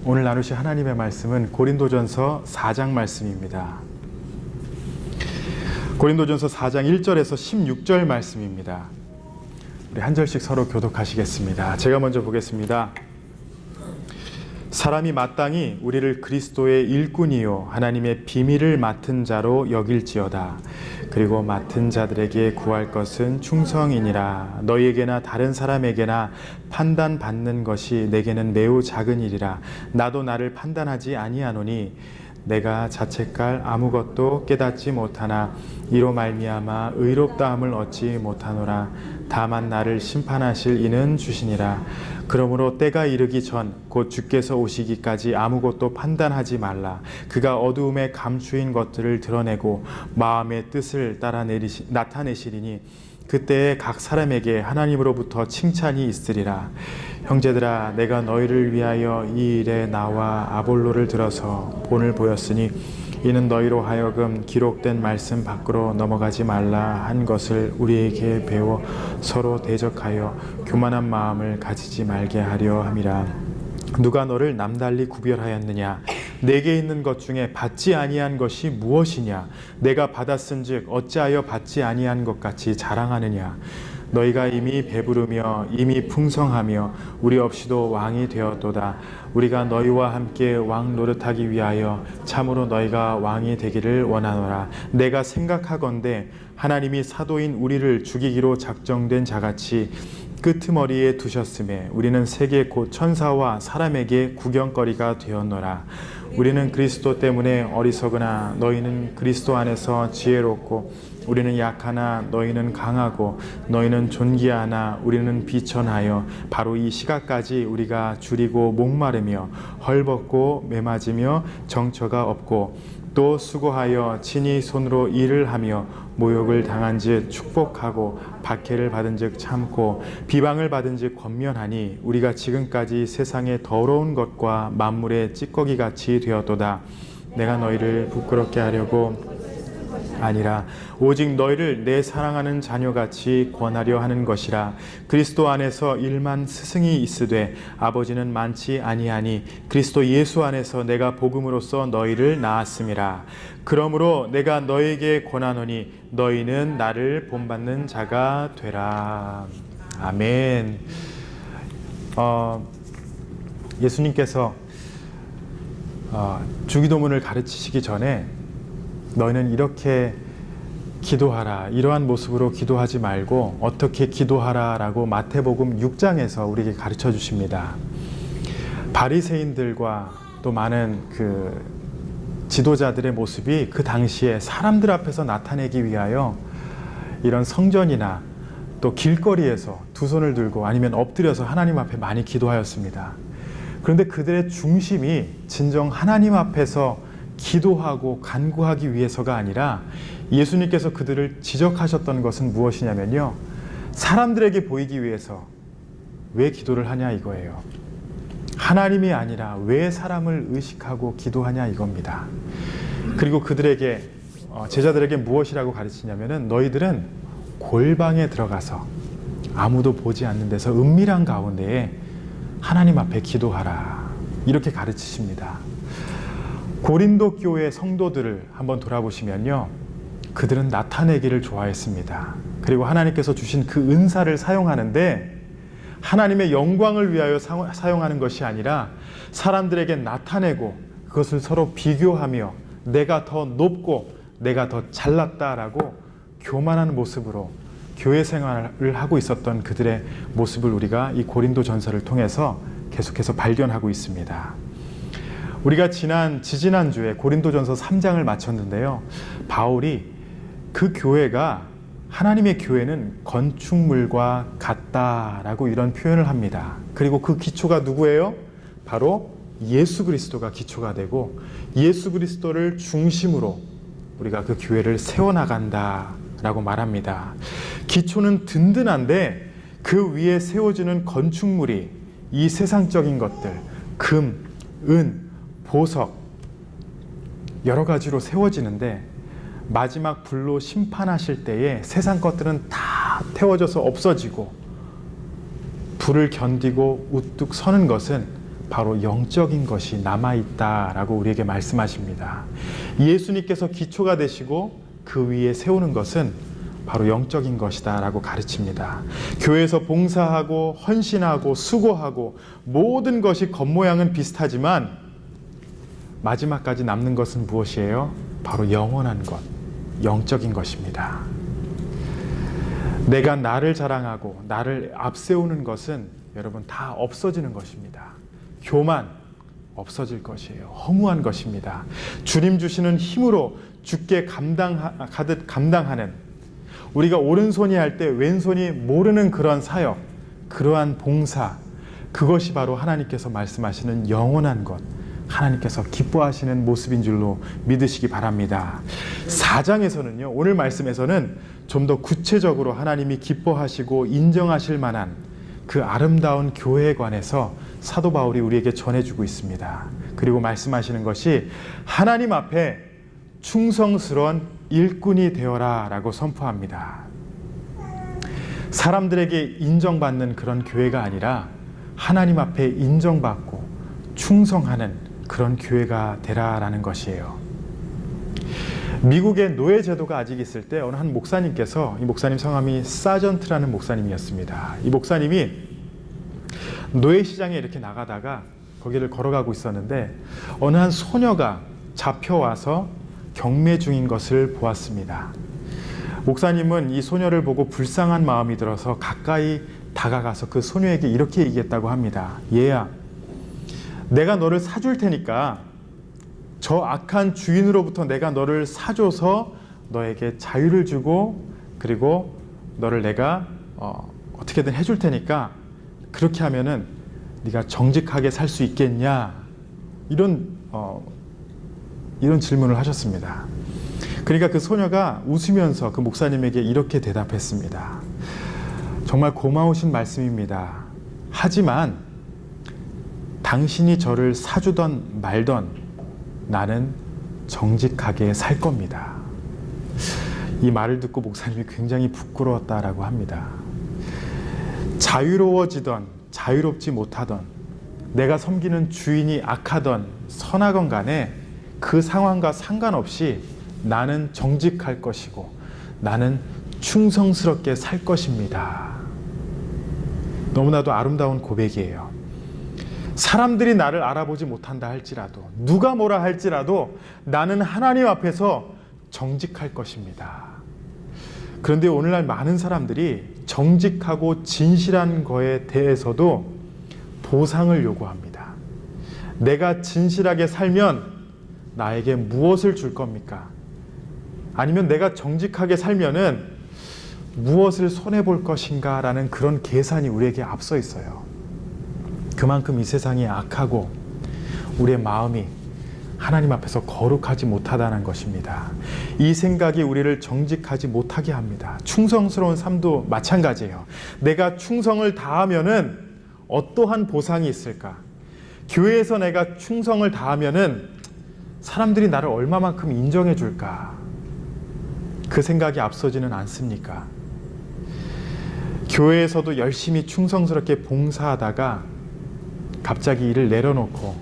오늘 나누실 하나님의 말씀은 고린도전서 4장 말씀입니다. 고린도전서 4장 1절에서 16절 말씀입니다. 우리 한 절씩 서로 교독하시겠습니다. 제가 먼저 보겠습니다. 사람이 마땅히 우리를 그리스도의 일꾼이요 하나님의 비밀을 맡은 자로 여길지어다. 그리고 맡은 자들에게 구할 것은 충성이니라. 너희에게나 다른 사람에게나 판단받는 것이 내게는 매우 작은 일이라. 나도 나를 판단하지 아니하노니 내가 자책할 아무것도 깨닫지 못하나 이로 말미암아 의롭다함을 얻지 못하노라. 다만 나를 심판하실 이는 주시니라. 그러므로 때가 이르기 전 곧 주께서 오시기까지 아무것도 판단하지 말라. 그가 어두움에 감추인 것들을 드러내고 마음의 뜻을 따라 나타내시리니 그때에 각 사람에게 하나님으로부터 칭찬이 있으리라. 형제들아, 내가 너희를 위하여 이 일에 나와 아볼로를 들어서 본을 보였으니 이는 너희로 하여금 기록된 말씀 밖으로 넘어가지 말라 한 것을 우리에게 배워 서로 대적하여 교만한 마음을 가지지 말게 하려 함이라. 누가 너를 남달리 구별하였느냐? 내게 있는 것 중에 받지 아니한 것이 무엇이냐? 내가 받았은즉 어찌하여 받지 아니한 것 같이 자랑하느냐? 너희가 이미 배부르며 이미 풍성하며 우리 없이도 왕이 되었도다. 우리가 너희와 함께 왕 노릇하기 위하여 참으로 너희가 왕이 되기를 원하노라. 내가 생각하건대 하나님이 사도인 우리를 죽이기로 작정된 자같이 끄트머리에 두셨음에 우리는 세계 곧 천사와 사람에게 구경거리가 되었노라. 우리는 그리스도 때문에 어리석으나 너희는 그리스도 안에서 지혜롭고 우리는 약하나 너희는 강하고 너희는 존귀하나 우리는 비천하여 바로 이 시각까지 우리가 줄이고 목마르며 헐벗고 매맞으며 정처가 없고 또 수고하여 친히 손으로 일을 하며 모욕을 당한즉 축복하고 박해를 받은즉 참고 비방을 받은즉 권면하니 우리가 지금까지 세상의 더러운 것과 만물의 찌꺼기같이 되었도다. 내가 너희를 부끄럽게 하려고 아니라 오직 너희를 내 사랑하는 자녀같이 권하려 하는 것이라. 그리스도 안에서 일만 스승이 있으되 아버지는 많지 아니하니 그리스도 예수 안에서 내가 복음으로써 너희를 낳았음이라. 그러므로 내가 너희에게 권하노니 너희는 나를 본받는 자가 되라. 아멘. 예수님께서 주기도문을 가르치시기 전에 너희는 이렇게 기도하라, 이러한 모습으로 기도하지 말고 어떻게 기도하라 라고 마태복음 6장에서 우리에게 가르쳐 주십니다. 바리새인들과 또 많은 그 지도자들의 모습이 그 당시에 사람들 앞에서 나타내기 위하여 이런 성전이나 또 길거리에서 두 손을 들고 아니면 엎드려서 하나님 앞에 많이 기도하였습니다. 그런데 그들의 중심이 진정 하나님 앞에서 기도하고 간구하기 위해서가 아니라 예수님께서 그들을 지적하셨던 것은 무엇이냐면요, 사람들에게 보이기 위해서 왜 기도를 하냐 이거예요. 하나님이 아니라 왜 사람을 의식하고 기도하냐 이겁니다. 그리고 그들에게 제자들에게 무엇이라고 가르치냐면은 너희들은 골방에 들어가서 아무도 보지 않는 데서 은밀한 가운데에 하나님 앞에 기도하라, 이렇게 가르치십니다. 고린도 교회 성도들을 한번 돌아보시면요, 그들은 나타내기를 좋아했습니다. 그리고 하나님께서 주신 그 은사를 사용하는데 하나님의 영광을 위하여 사용하는 것이 아니라 사람들에게 나타내고 그것을 서로 비교하며 내가 더 높고 내가 더 잘났다라고 교만한 모습으로 교회 생활을 하고 있었던 그들의 모습을 우리가 이 고린도 전서를 통해서 계속해서 발견하고 있습니다. 우리가 지지난주에 고린도전서 3장을 마쳤는데요, 바울이 그 교회가 하나님의 교회는 건축물과 같다라고 이런 표현을 합니다. 그리고 그 기초가 누구예요? 바로 예수 그리스도가 기초가 되고 예수 그리스도를 중심으로 우리가 그 교회를 세워나간다라고 말합니다. 기초는 든든한데 그 위에 세워지는 건축물이 이 세상적인 것들, 금, 은, 보석 여러 가지로 세워지는데 마지막 불로 심판하실 때에 세상 것들은 다 태워져서 없어지고 불을 견디고 우뚝 서는 것은 바로 영적인 것이 남아있다라고 우리에게 말씀하십니다. 예수님께서 기초가 되시고 그 위에 세우는 것은 바로 영적인 것이다 라고 가르칩니다. 교회에서 봉사하고 헌신하고 수고하고 모든 것이 겉모양은 비슷하지만 마지막까지 남는 것은 무엇이에요? 바로 영원한 것, 영적인 것입니다. 내가 나를 자랑하고 나를 앞세우는 것은 여러분 다 없어지는 것입니다. 교만 없어질 것이에요. 허무한 것입니다. 주님 주시는 힘으로 주께 감당하듯 감당하는, 우리가 오른손이 할 때 왼손이 모르는 그런 사역, 그러한 봉사, 그것이 바로 하나님께서 말씀하시는 영원한 것, 하나님께서 기뻐하시는 모습인 줄로 믿으시기 바랍니다. 4장에서는요, 오늘 말씀에서는 좀 더 구체적으로 하나님이 기뻐하시고 인정하실 만한 그 아름다운 교회에 관해서 사도 바울이 우리에게 전해주고 있습니다. 그리고 말씀하시는 것이 하나님 앞에 충성스러운 일꾼이 되어라 라고 선포합니다. 사람들에게 인정받는 그런 교회가 아니라 하나님 앞에 인정받고 충성하는 그런 교회가 되라라는 것이에요. 미국의 노예 제도가 아직 있을 때 어느 한 목사님께서, 이 목사님 성함이 사전트라는 목사님이었습니다. 이 목사님이 노예 시장에 이렇게 나가다가 거기를 걸어가고 있었는데 어느 한 소녀가 잡혀와서 경매 중인 것을 보았습니다. 목사님은 이 소녀를 보고 불쌍한 마음이 들어서 가까이 다가가서 그 소녀에게 이렇게 얘기했다고 합니다. 얘야, 내가 너를 사줄 테니까 저 악한 주인으로부터 내가 너를 사줘서 너에게 자유를 주고 그리고 너를 내가 어떻게든 해줄 테니까 그렇게 하면은 네가 정직하게 살 수 있겠냐, 이런 질문을 하셨습니다. 그러니까 그 소녀가 웃으면서 그 목사님에게 이렇게 대답했습니다. 정말 고마우신 말씀입니다. 하지만 당신이 저를 사주던 말던 나는 정직하게 살 겁니다. 이 말을 듣고 목사님이 굉장히 부끄러웠다라고 합니다. 자유로워지던 자유롭지 못하던, 내가 섬기는 주인이 악하던 선하건 간에 그 상황과 상관없이 나는 정직할 것이고 나는 충성스럽게 살 것입니다. 너무나도 아름다운 고백이에요. 사람들이 나를 알아보지 못한다 할지라도, 누가 뭐라 할지라도 나는 하나님 앞에서 정직할 것입니다. 그런데 오늘날 많은 사람들이 정직하고 진실한 거에 대해서도 보상을 요구합니다. 내가 진실하게 살면 나에게 무엇을 줄 겁니까? 아니면 내가 정직하게 살면은 무엇을 손해볼 것인가 라는 그런 계산이 우리에게 앞서 있어요. 그만큼 이 세상이 악하고 우리의 마음이 하나님 앞에서 거룩하지 못하다는 것입니다. 이 생각이 우리를 정직하지 못하게 합니다. 충성스러운 삶도 마찬가지예요. 내가 충성을 다하면은 어떠한 보상이 있을까? 교회에서 내가 충성을 다하면은 사람들이 나를 얼마만큼 인정해 줄까? 그 생각이 앞서지는 않습니까? 교회에서도 열심히 충성스럽게 봉사하다가 갑자기 일을 내려놓고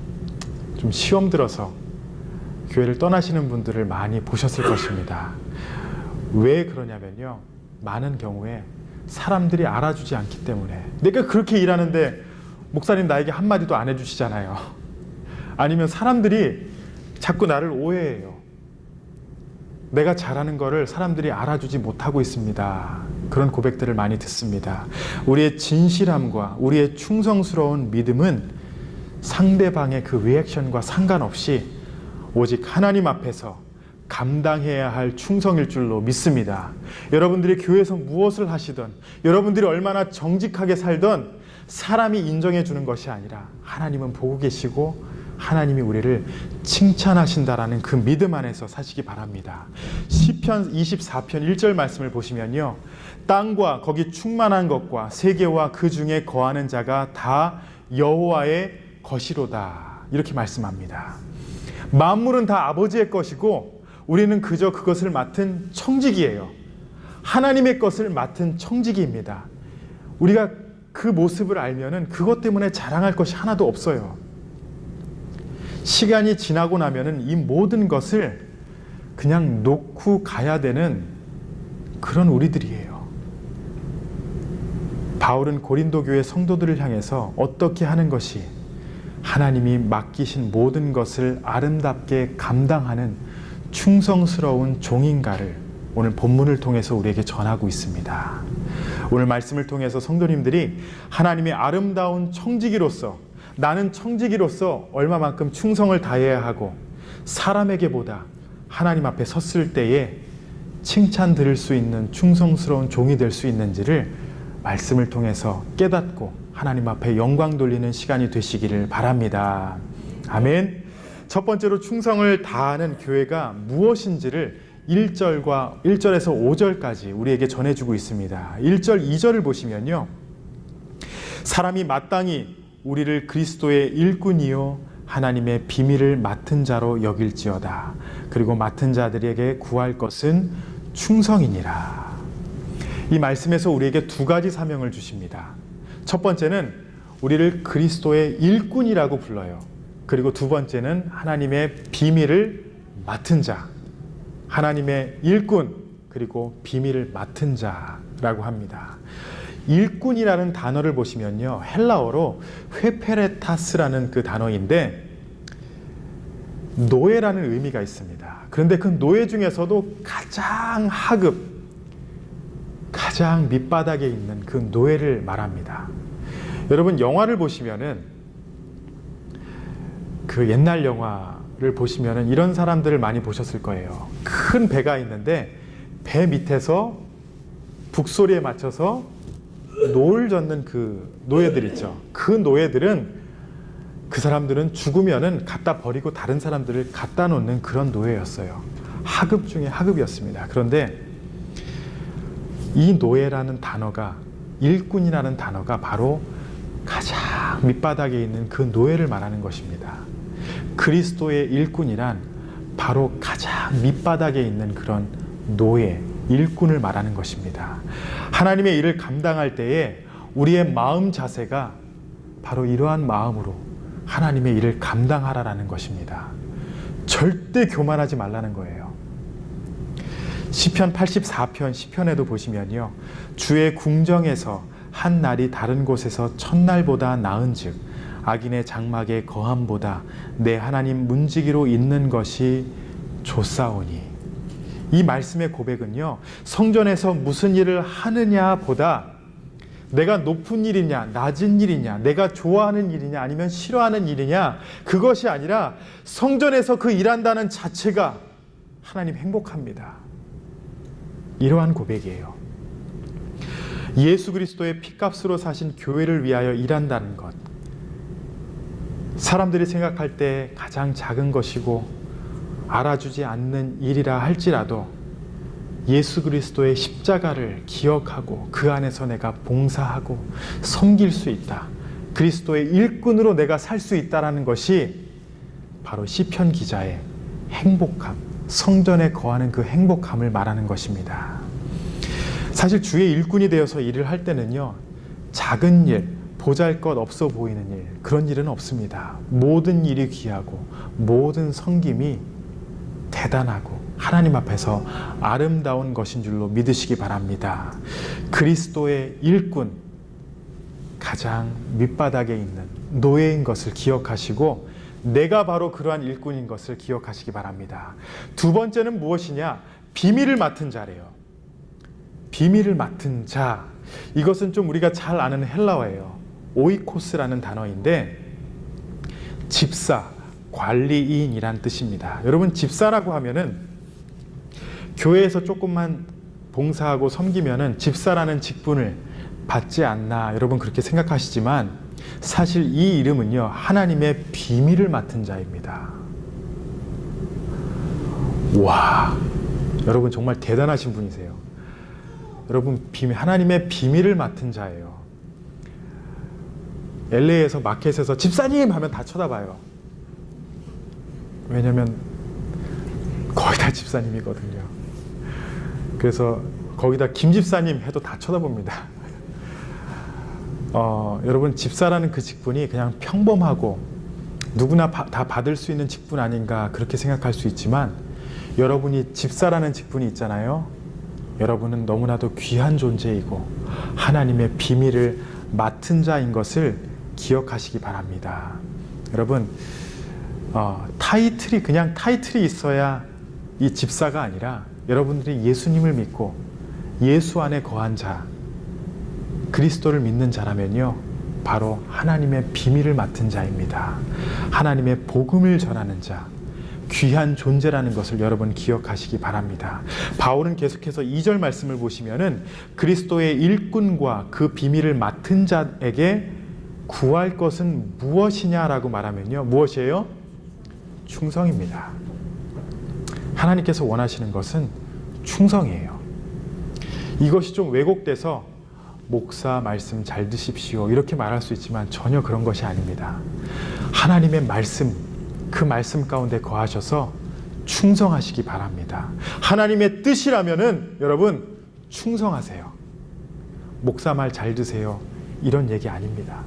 좀 시험 들어서 교회를 떠나시는 분들을 많이 보셨을 것입니다. 왜 그러냐면요, 많은 경우에 사람들이 알아주지 않기 때문에. 내가 그렇게 일하는데 목사님 나에게 한마디도 안 해주시잖아요. 아니면 사람들이 자꾸 나를 오해해요. 내가 잘하는 거를 사람들이 알아주지 못하고 있습니다. 그런 고백들을 많이 듣습니다. 우리의 진실함과 우리의 충성스러운 믿음은 상대방의 그 리액션과 상관없이 오직 하나님 앞에서 감당해야 할 충성일 줄로 믿습니다. 여러분들이 교회에서 무엇을 하시든, 여러분들이 얼마나 정직하게 살든 사람이 인정해 주는 것이 아니라 하나님은 보고 계시고 하나님이 우리를 칭찬하신다라는 그 믿음 안에서 사시기 바랍니다. 시편 24편 1절 말씀을 보시면요, 땅과 거기 충만한 것과 세계와 그 중에 거하는 자가 다 여호와의 것이로다, 이렇게 말씀합니다. 만물은 다 아버지의 것이고 우리는 그저 그것을 맡은 청지기예요. 하나님의 것을 맡은 청지기입니다. 우리가 그 모습을 알면은 그것 때문에 자랑할 것이 하나도 없어요. 시간이 지나고 나면은 이 모든 것을 그냥 놓고 가야 되는 그런 우리들이에요. 바울은 고린도 교회 성도들을 향해서 어떻게 하는 것이 하나님이 맡기신 모든 것을 아름답게 감당하는 충성스러운 종인가를 오늘 본문을 통해서 우리에게 전하고 있습니다. 오늘 말씀을 통해서 성도님들이 하나님의 아름다운 청지기로서, 나는 청지기로서 얼마만큼 충성을 다해야 하고 사람에게보다 하나님 앞에 섰을 때에 칭찬 들을 수 있는 충성스러운 종이 될 수 있는지를 말씀을 통해서 깨닫고 하나님 앞에 영광 돌리는 시간이 되시기를 바랍니다. 아멘. 첫 번째로 충성을 다하는 교회가 무엇인지를 1절에서 5절까지 우리에게 전해주고 있습니다. 1절, 2절을 보시면요, 사람이 마땅히 우리를 그리스도의 일꾼이요 하나님의 비밀을 맡은 자로 여길지어다. 그리고 맡은 자들에게 구할 것은 충성이니라. 이 말씀에서 우리에게 두 가지 사명을 주십니다. 첫 번째는 우리를 그리스도의 일꾼이라고 불러요. 그리고 두 번째는 하나님의 비밀을 맡은 자, 하나님의 일꾼, 그리고 비밀을 맡은 자라고 합니다. 일꾼이라는 단어를 보시면요, 헬라어로 회페레타스라는 그 단어인데 노예라는 의미가 있습니다. 그런데 그 노예 중에서도 가장 하급, 가장 밑바닥에 있는 그 노예를 말합니다. 여러분, 영화를 보시면은, 그 옛날 영화를 보시면은 이런 사람들을 많이 보셨을 거예요. 큰 배가 있는데 배 밑에서 북소리에 맞춰서 노를 젓는 그 노예들 있죠. 그 노예들은, 그 사람들은 죽으면은 갖다 버리고 다른 사람들을 갖다 놓는 그런 노예였어요. 하급 중에 하급이었습니다. 그런데 이 노예라는 단어가, 일꾼이라는 단어가 바로 가장 밑바닥에 있는 그 노예를 말하는 것입니다. 그리스도의 일꾼이란 바로 가장 밑바닥에 있는 그런 노예, 일꾼을 말하는 것입니다. 하나님의 일을 감당할 때에 우리의 마음 자세가 바로 이러한 마음으로 하나님의 일을 감당하라라는 것입니다. 절대 교만하지 말라는 거예요. 시편 84편 시편에도 보시면요, 주의 궁정에서 한 날이 다른 곳에서 첫날보다 나은즉 악인의 장막의 거함보다 내 하나님 문지기로 있는 것이 좋사오니. 이 말씀의 고백은요, 성전에서 무슨 일을 하느냐 보다 내가 높은 일이냐 낮은 일이냐, 내가 좋아하는 일이냐 아니면 싫어하는 일이냐, 그것이 아니라 성전에서 그 일한다는 자체가 하나님 행복합니다. 이러한 고백이에요. 예수 그리스도의 피값으로 사신 교회를 위하여 일한다는 것, 사람들이 생각할 때 가장 작은 것이고 알아주지 않는 일이라 할지라도 예수 그리스도의 십자가를 기억하고 그 안에서 내가 봉사하고 섬길 수 있다, 그리스도의 일꾼으로 내가 살 수 있다는 것이 바로 시편 기자의 행복함, 성전에 거하는 그 행복함을 말하는 것입니다. 사실 주의 일꾼이 되어서 일을 할 때는요, 작은 일, 보잘것 없어 보이는 일, 그런 일은 없습니다. 모든 일이 귀하고 모든 섬김이 대단하고 하나님 앞에서 아름다운 것인 줄로 믿으시기 바랍니다. 그리스도의 일꾼, 가장 밑바닥에 있는 노예인 것을 기억하시고 내가 바로 그러한 일꾼인 것을 기억하시기 바랍니다. 두 번째는 무엇이냐? 비밀을 맡은 자래요. 비밀을 맡은 자, 이것은 좀 우리가 잘 아는 헬라어예요. 오이코스라는 단어인데 집사, 관리인이란 뜻입니다. 여러분, 집사라고 하면은 교회에서 조금만 봉사하고 섬기면은 집사라는 직분을 받지 않나, 여러분 그렇게 생각하시지만 사실 이 이름은요, 하나님의 비밀을 맡은 자입니다. 와, 여러분 정말 대단하신 분이세요. 여러분, 하나님의 비밀을 맡은 자예요. LA에서 마켓에서 집사님 하면 다 쳐다봐요. 왜냐면 거의 다 집사님이거든요. 그래서 거기다 김 집사님 해도 다 쳐다봅니다. 여러분, 집사라는 그 직분이 그냥 평범하고 누구나 다 받을 수 있는 직분 아닌가 그렇게 생각할 수 있지만 여러분이 집사라는 직분이 있잖아요. 여러분은 너무나도 귀한 존재이고 하나님의 비밀을 맡은 자인 것을 기억하시기 바랍니다. 여러분, 타이틀이 그냥 타이틀이 있어야 이 집사가 아니라 여러분들이 예수님을 믿고 예수 안에 거한 자, 그리스도를 믿는 자라면요, 바로 하나님의 비밀을 맡은 자입니다. 하나님의 복음을 전하는 자, 귀한 존재라는 것을 여러분 기억하시기 바랍니다. 바울은 계속해서 2절 말씀을 보시면은 그리스도의 일꾼과 그 비밀을 맡은 자에게 구할 것은 무엇이냐라고 말하면요, 무엇이에요? 충성입니다. 하나님께서 원하시는 것은 충성이에요. 이것이 좀 왜곡돼서 목사 말씀 잘 드십시오 이렇게 말할 수 있지만 전혀 그런 것이 아닙니다. 하나님의 말씀, 그 말씀 가운데 거하셔서 충성하시기 바랍니다. 하나님의 뜻이라면은 여러분 충성하세요. 목사 말 잘 드세요 이런 얘기 아닙니다.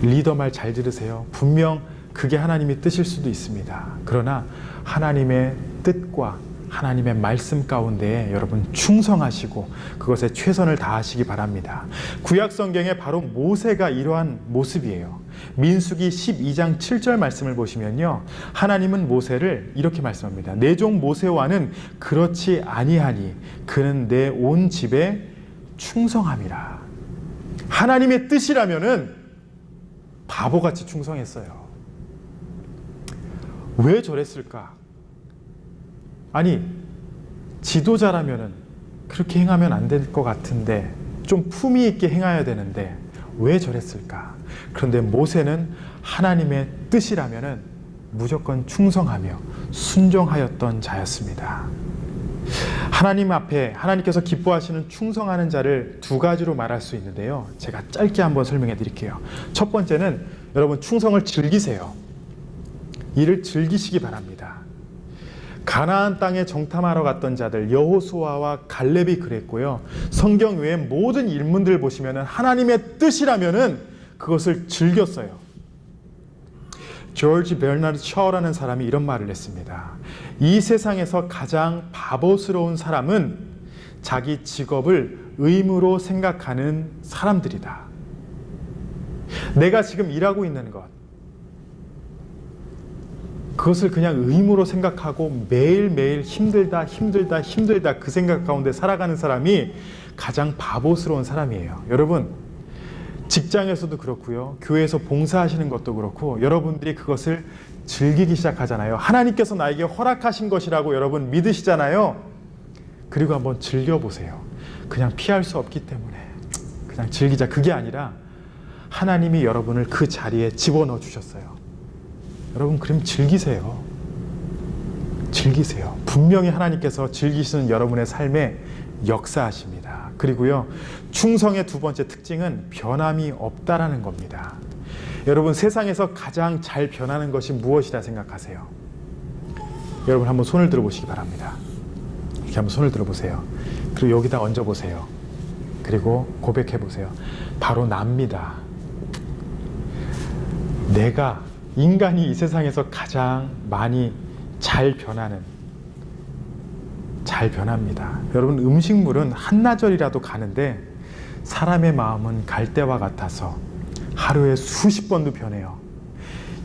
리더 말 잘 들으세요. 분명 그게 하나님의 뜻일 수도 있습니다. 그러나 하나님의 뜻과 하나님의 말씀 가운데에 여러분 충성하시고 그것에 최선을 다하시기 바랍니다. 구약 성경에 바로 모세가 이러한 모습이에요. 민수기 12장 7절 말씀을 보시면요, 하나님은 모세를 이렇게 말씀합니다. 내 종 모세와는 그렇지 아니하니 그는 내 온 집에 충성함이라. 하나님의 뜻이라면은 바보같이 충성했어요. 왜 저랬을까? 아니, 지도자라면은 그렇게 행하면 안 될 것 같은데, 좀 품위 있게 행해야 되는데 왜 저랬을까? 그런데 모세는 하나님의 뜻이라면은 무조건 충성하며 순종하였던 자였습니다. 하나님 앞에 하나님께서 기뻐하시는 충성하는 자를 두 가지로 말할 수 있는데요, 제가 짧게 한번 설명해 드릴게요. 첫 번째는 여러분 충성을 즐기세요. 이를 즐기시기 바랍니다. 가나안 땅에 정탐하러 갔던 자들 여호수아와 갈렙이 그랬고요. 성경 외의 모든 인물들 보시면은 하나님의 뜻이라면은 그것을 즐겼어요. 조지 베너드 셔라는 사람이 이런 말을 했습니다. 이 세상에서 가장 바보스러운 사람은 자기 직업을 의무로 생각하는 사람들이다. 내가 지금 일하고 있는 것, 그것을 그냥 의무로 생각하고 매일매일 힘들다 그 생각 가운데 살아가는 사람이 가장 바보스러운 사람이에요. 여러분, 직장에서도 그렇고요, 교회에서 봉사하시는 것도 그렇고 여러분들이 그것을 즐기기 시작하잖아요. 하나님께서 나에게 허락하신 것이라고 여러분 믿으시잖아요. 그리고 한번 즐겨보세요. 그냥 피할 수 없기 때문에 그냥 즐기자, 그게 아니라 하나님이 여러분을 그 자리에 집어넣어 주셨어요. 여러분, 그럼 즐기세요. 즐기세요. 분명히 하나님께서 즐기시는 여러분의 삶에 역사하십니다. 그리고요, 충성의 두 번째 특징은 변함이 없다라는 겁니다. 여러분, 세상에서 가장 잘 변하는 것이 무엇이라 생각하세요? 여러분 한번 손을 들어보시기 바랍니다. 이렇게 한번 손을 들어보세요. 그리고 여기다 얹어보세요. 그리고 고백해보세요. 바로 납니다. 내가, 인간이 이 세상에서 가장 많이 잘 변합니다. 여러분, 음식물은 한나절이라도 가는데 사람의 마음은 갈대와 같아서 하루에 수십 번도 변해요.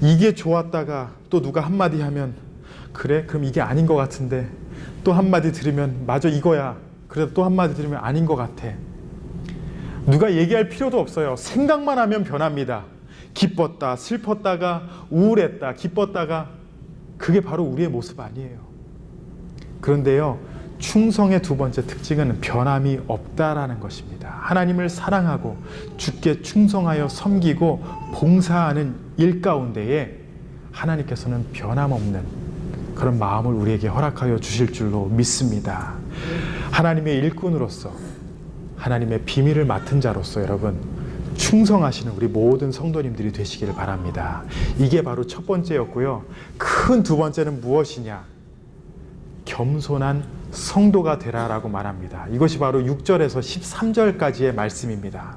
이게 좋았다가 또 누가 한마디 하면 그래? 그럼 이게 아닌 것 같은데, 또 한마디 들으면 맞아 이거야. 그래도 또 한마디 들으면 아닌 것 같아. 누가 얘기할 필요도 없어요. 생각만 하면 변합니다. 기뻤다, 슬펐다가 우울했다, 기뻤다가, 그게 바로 우리의 모습 아니에요. 그런데요, 충성의 두 번째 특징은 변함이 없다라는 것입니다. 하나님을 사랑하고 주께 충성하여 섬기고 봉사하는 일 가운데에 하나님께서는 변함없는 그런 마음을 우리에게 허락하여 주실 줄로 믿습니다. 하나님의 일꾼으로서, 하나님의 비밀을 맡은 자로서 여러분 충성하시는 우리 모든 성도님들이 되시기를 바랍니다. 이게 바로 첫 번째였고요. 큰 두 번째는 무엇이냐? 겸손한 성도가 되라라고 말합니다. 이것이 바로 6절에서 13절까지의 말씀입니다.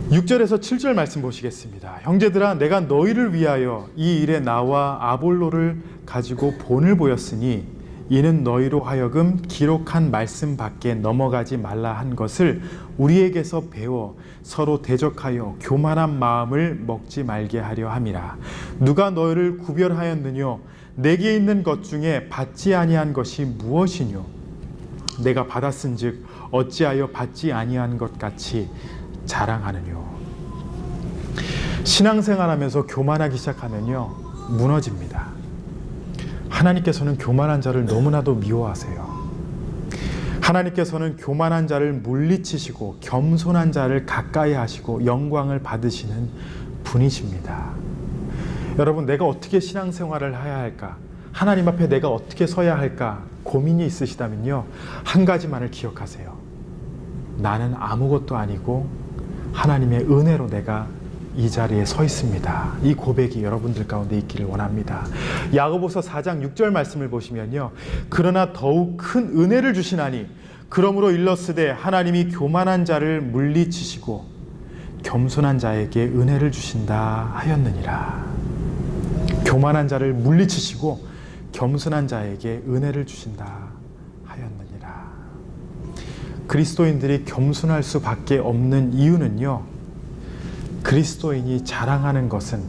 6절에서 7절 말씀 보시겠습니다. 형제들아 내가 너희를 위하여 이 일에 나와 아볼로를 가지고 본을 보였으니 이는 너희로 하여금 기록한 말씀 밖에 넘어가지 말라 한 것을 우리에게서 배워 서로 대적하여 교만한 마음을 먹지 말게 하려 함이라. 누가 너희를 구별하였느뇨? 내게 있는 것 중에 받지 아니한 것이 무엇이뇨? 내가 받았은즉 어찌하여 받지 아니한 것 같이 자랑하느뇨? 신앙생활하면서 교만하기 시작하면요, 무너집니다. 하나님께서는 교만한 자를 너무나도 미워하세요. 하나님께서는 교만한 자를 물리치시고 겸손한 자를 가까이 하시고 영광을 받으시는 분이십니다. 여러분, 내가 어떻게 신앙생활을 해야 할까? 하나님 앞에 내가 어떻게 서야 할까? 고민이 있으시다면요, 한 가지만을 기억하세요. 나는 아무것도 아니고 하나님의 은혜로 내가 이 자리에 서 있습니다. 이 고백이 여러분들 가운데 있기를 원합니다. 야고보서 4장 6절 말씀을 보시면요, 그러나 더욱 큰 은혜를 주시나니 그러므로 일렀으되 하나님이 교만한 자를 물리치시고 겸손한 자에게 은혜를 주신다 하였느니라. 교만한 자를 물리치시고 겸손한 자에게 은혜를 주신다 하였느니라. 그리스도인들이 겸손할 수밖에 없는 이유는요, 그리스도인이 자랑하는 것은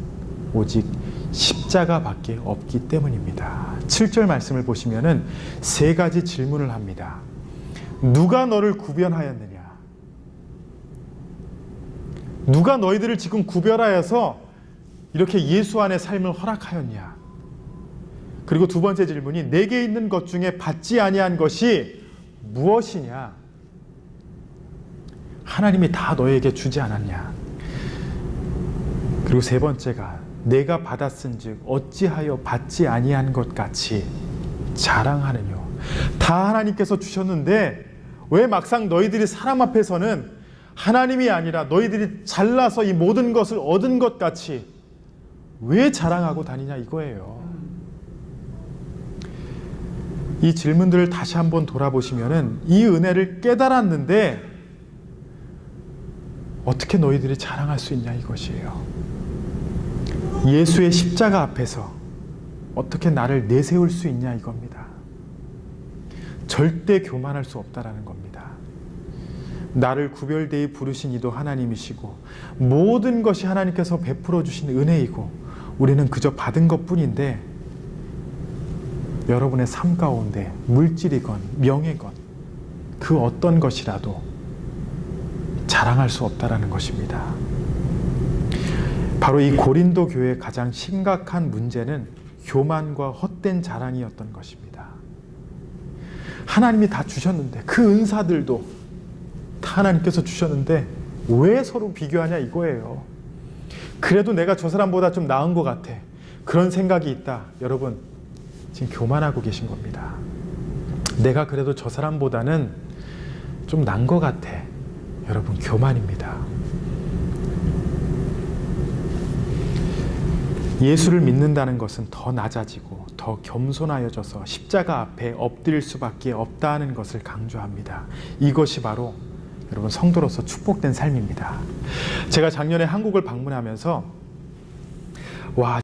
오직 십자가밖에 없기 때문입니다. 7절 말씀을 보시면은 세 가지 질문을 합니다. 누가 너를 구별하였느냐? 누가 너희들을 지금 구별하여서 이렇게 예수 안의 삶을 허락하였냐? 그리고 두 번째 질문이 내게 있는 것 중에 받지 아니한 것이 무엇이냐? 하나님이 다 너에게 주지 않았냐? 그리고 세 번째가 내가 받았은즉 어찌하여 받지 아니한 것 같이 자랑하느뇨? 다 하나님께서 주셨는데 왜 막상 너희들이 사람 앞에서는 하나님이 아니라 너희들이 잘나서 이 모든 것을 얻은 것 같이 왜 자랑하고 다니냐 이거예요. 이 질문들을 다시 한번 돌아보시면은 이 은혜를 깨달았는데 어떻게 너희들이 자랑할 수 있냐 이것이에요. 예수의 십자가 앞에서 어떻게 나를 내세울 수 있냐 이겁니다. 절대 교만할 수 없다라는 겁니다. 나를 구별되이 부르신 이도 하나님이시고 모든 것이 하나님께서 베풀어 주신 은혜이고 우리는 그저 받은 것뿐인데 여러분의 삶 가운데 물질이건 명예건 그 어떤 것이라도 자랑할 수 없다라는 것입니다. 바로 이 고린도 교회의 가장 심각한 문제는 교만과 헛된 자랑이었던 것입니다. 하나님이 다 주셨는데 그 은사들도 다 하나님께서 주셨는데 왜 서로 비교하냐 이거예요. 그래도 내가 저 사람보다 좀 나은 것 같아. 그런 생각이 있다. 여러분 지금 교만하고 계신 겁니다. 내가 그래도 저 사람보다는 좀 나은 것 같아. 여러분 교만입니다. 예수를 믿는다는 것은 더 낮아지고 더 겸손하여져서 십자가 앞에 엎드릴 수밖에 없다는 것을 강조합니다. 이것이 바로 여러분 성도로서 축복된 삶입니다. 제가 작년에 한국을 방문하면서 와